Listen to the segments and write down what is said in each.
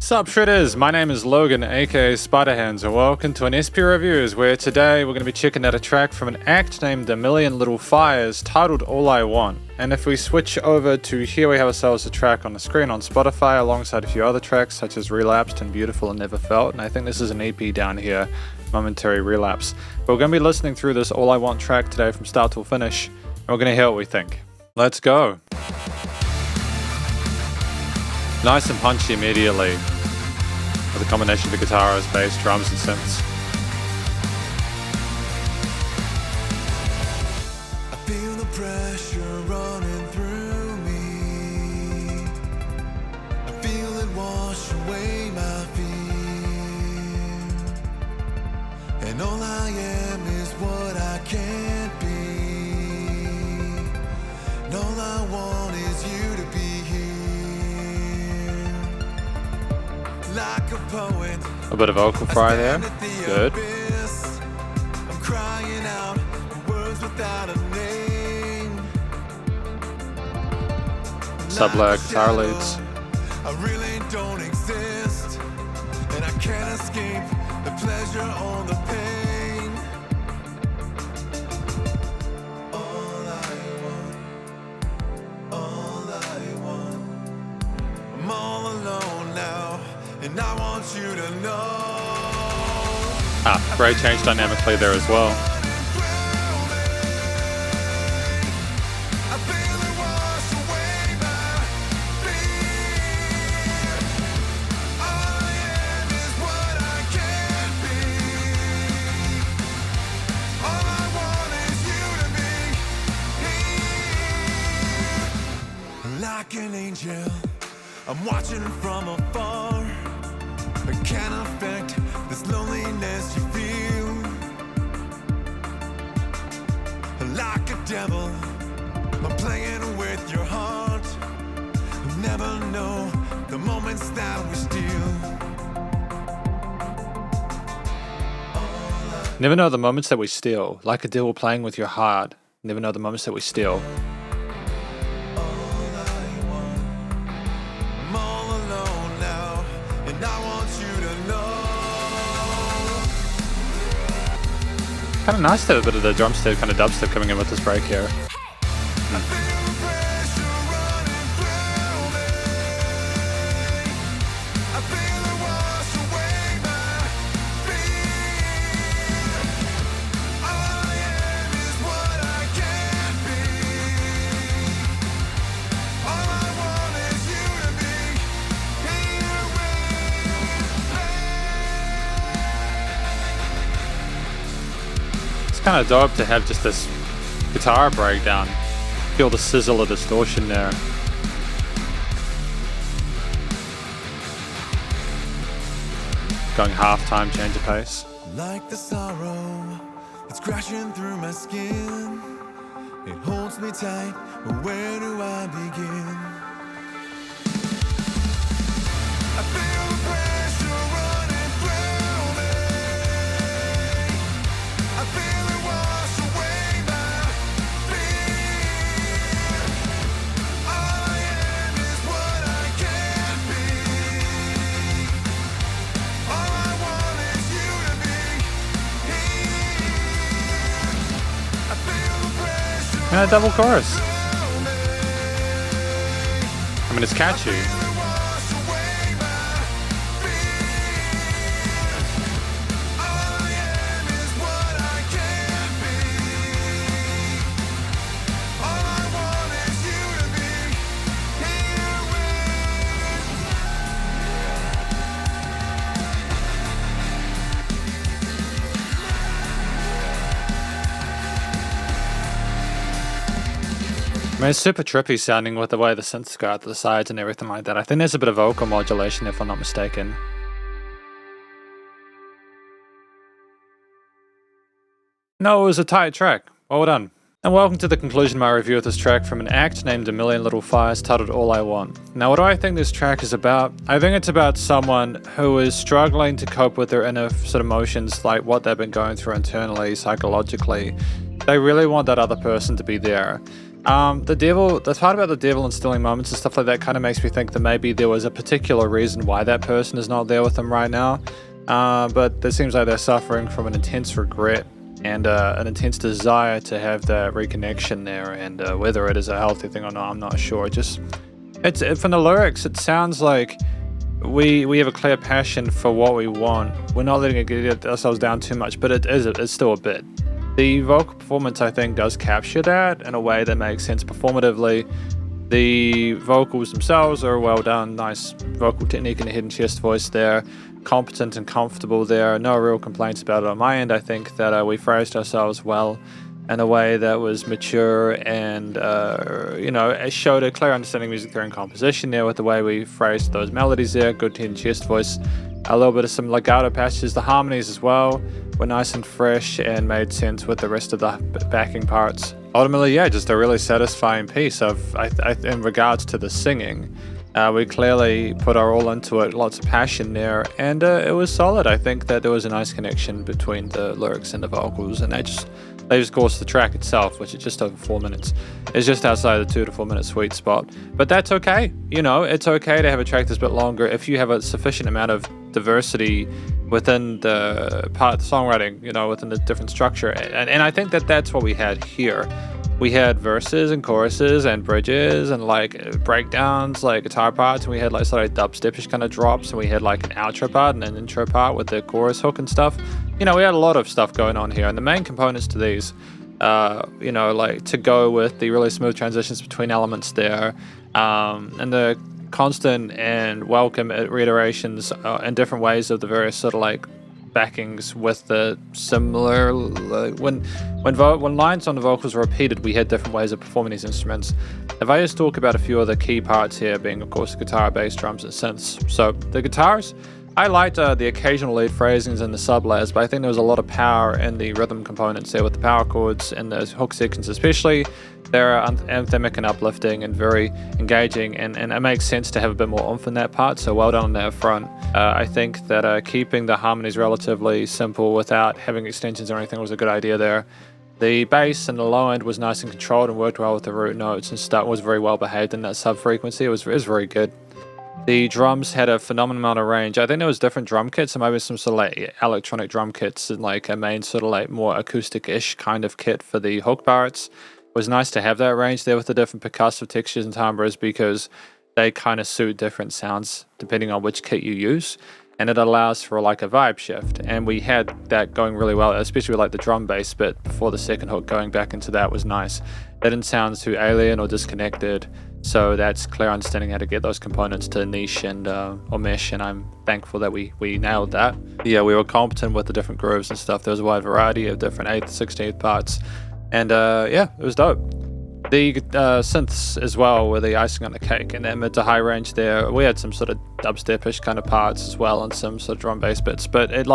Sup Shredders, my name is Logan aka Spiderhands and welcome to an SP Reviews where today we're going to be checking out a track from an act named A Million Little Fires titled All I Want. And if we switch over to here, we have ourselves a track on the screen on Spotify alongside a few other tracks such as Relapsed and Beautiful and Never Felt, and I think this is an EP down here, Momentary Relapse. But we're going to be listening through this All I Want track today from start till finish and we're going to hear what we think. Let's go! Nice and punchy immediately, with a combination of the guitars, bass, drums, and synths. I feel the pressure running through me. I feel it wash away my fear. And all I am is what I can't be. And all I want is you to be here. Like a poet, A bit of vocal fry there. Good. I'm crying out words without a name. Sub-layer guitar leads. I really don't exist, and I can't escape the pleasure or the pain. All I want, I'm all alone now, and I want you to know. Great change dynamically there as well. I feel it wash away my fear. All I am is what I can't be. All I want is you to be here. Like an angel, I'm watching from afar. I can't affect this loneliness you feel. Like a devil, I'm playing with your heart. You'll never know the moments that we steal. Never know the moments that we steal. Like a devil playing with your heart. Never know the moments that we steal. I'm all alone now, and I want you to know. Kind of nice to have a bit of the drum step, kind of dubstep coming in with this break here. I feel the pressure running through me. I feel it wash away my fear. All I am is what I can't be. All I want is you to be here with me. It's kind of dope to have just this guitar breakdown. Feel the sizzle of distortion there. Going half time, change of pace. Like the sorrow that's crashing through my skin, it holds me tight, but where do I begin? I feel the pressure running through me. I feel it wash away my fear. All I am is what I can't be. All I want is you to be here. I feel the pressure And a double chorus. through me. I mean, it's catchy. Feel it wash away my fear. All I am is what I can't be. All I want is you to be here I mean, it's super trippy sounding with the way the synths go out to the sides and everything like that. I think there's a bit of vocal modulation if I'm not mistaken. No, it was a tight track. Well done. And welcome to the conclusion of my review of this track from an act named A Million Little Fires titled All I Want. Now, what do I think this track is about? I think it's about someone who is struggling to cope with their inner sort of emotions, like what they've been going through internally, psychologically. They really want that other person to be there. The part about the devil and stealing moments and stuff like that kind of makes me think that maybe there was a particular reason why that person is not there with them right now. But it seems like they're suffering from an intense regret and an intense desire to have that reconnection there. And whether it is a healthy thing or not, I'm not sure. From the lyrics, it sounds like we have a clear passion for what we want. We're not letting it get ourselves down too much, but it's still a bit. The vocal performance, I think, does capture that in a way that makes sense performatively. The vocals themselves are well done, nice vocal technique and head and chest voice there, competent and comfortable there, no real complaints about it on my end. I think that we phrased ourselves well in a way that was mature and, it showed a clear understanding of music theory and composition there with the way we phrased those melodies there, good head and chest voice, a little bit of some legato passages. The harmonies as well were nice and fresh and made sense with the rest of the backing parts. Ultimately, yeah, just a really satisfying piece in regards to the singing. We clearly put our all into it, lots of passion there, and it was solid. I think that there was a nice connection between the lyrics and the vocals, and they just course the track itself, which is just over 4 minutes, is just outside the 2 to 4 minute sweet spot. But that's okay. It's okay to have a track that's a bit longer if you have a sufficient amount of diversity within the part of the songwriting, within the different structure. And I think that that's what we had here. We had verses and choruses and bridges and breakdowns, guitar parts, and we had sort of dubstepish kind of drops, and we had an outro part and an intro part with the chorus hook and stuff. We had a lot of stuff going on here, and the main components to these, to go with the really smooth transitions between elements there, and the constant and welcome reiterations in different ways of the various sort of backings with the similar when lines on the vocals were repeated, we had different ways of performing these instruments. If I just talk about a few of the key parts here, being of course the guitar, bass, drums, and synths. So the guitars, I liked the occasional lead phrasings and the sub-layers, but I think there was a lot of power in the rhythm components there with the power chords and the hook sections especially. They're anthemic and uplifting and very engaging, and it makes sense to have a bit more oomph in that part, so well done on that front. I think that keeping the harmonies relatively simple without having extensions or anything was a good idea there. The bass and the low end was nice and controlled and worked well with the root notes, and stuff was very well behaved in that sub-frequency. It was very good. The drums had a phenomenal amount of range. I think there was different drum kits, and maybe some sort of electronic drum kits and a main sort of more acoustic-ish kind of kit for the hook parts. It was nice to have that range there with the different percussive textures and timbres because they kind of suit different sounds depending on which kit you use, and it allows for a vibe shift. And we had that going really well, especially with the drum bass bit before the second hook. Going back into that was nice. It didn't sound too alien or disconnected, so that's clear understanding how to get those components to niche and or mesh, and I'm thankful that we nailed that. Yeah, we were competent with the different grooves and stuff. There was a wide variety of different 8th, 16th parts, and it was dope. The synths as well were the icing on the cake, and that mid to high range there, we had some sort of dubstep-ish kind of parts as well, and some sort of drum bass bits, but it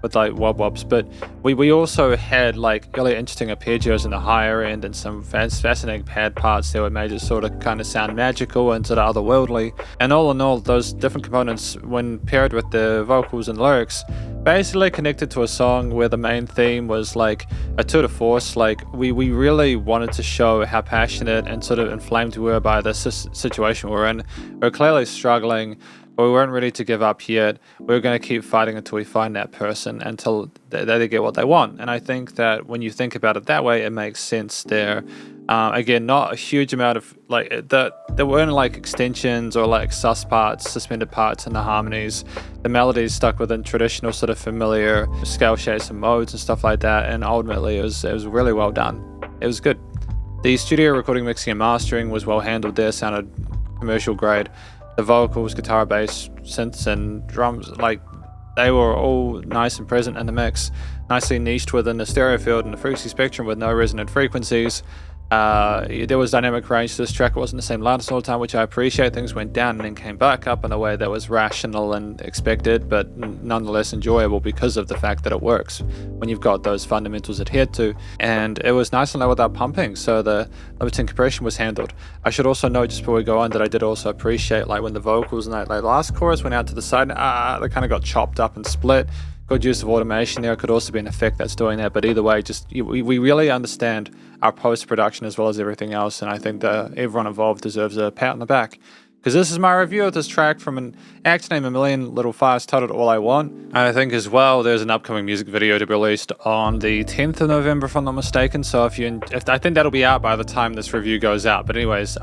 with wob-wobs, but we also had really interesting arpeggios in the higher end and some fascinating pad parts that made it sort of kind of sound magical and sort of otherworldly. And all in all, those different components, when paired with the vocals and lyrics, basically connected to a song where the main theme was a tour de force. We really wanted to show how passionate and sort of inflamed we were by the situation we're in. We're clearly struggling, but we weren't ready to give up yet. We were going to keep fighting until we find that person, until they get what they want. And I think that when you think about it that way, it makes sense there. Again, not a huge amount of there weren't extensions or sus parts, suspended parts in the harmonies. The melodies stuck within traditional sort of familiar scale shapes and modes and stuff like that. And ultimately, it was really well done. It was good. The studio recording, mixing, and mastering was well handled there. Sounded commercial grade. The vocals, guitar, bass, synths, and drums, they were all nice and present in the mix. Nicely niched within the stereo field and the frequency spectrum with no resonant frequencies. There was dynamic range to this track. It wasn't the same loudness all the time, which I appreciate. Things went down and then came back up in a way that was rational and expected, but nonetheless enjoyable because of the fact that it works when you've got those fundamentals adhered to. And it was nice and low without pumping, so the limiting compression was handled. I should also note, just before we go on, that I did also appreciate when the vocals and that last chorus went out to the side, they kind of got chopped up and split. good use of automation there. It could also be an effect that's doing that, but either way, just we really understand our post-production as well as everything else, and I think that everyone involved deserves a pat on the back. Because this is my review of this track from an act named A Million Little Fires titled All I Want. And I think as well there's an upcoming music video to be released on the 10th of November if I'm not mistaken. So if I think that'll be out by the time this review goes out. But anyways,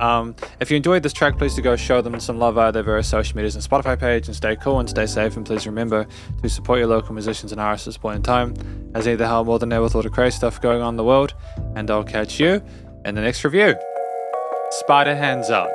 if you enjoyed this track, please do go show them some love via their various social medias and Spotify page, and stay cool and stay safe, and please remember to support your local musicians and artists at this point in time, as they need the help more than ever with all the crazy stuff going on in the world. And I'll catch you in the next review. Spiderhands out.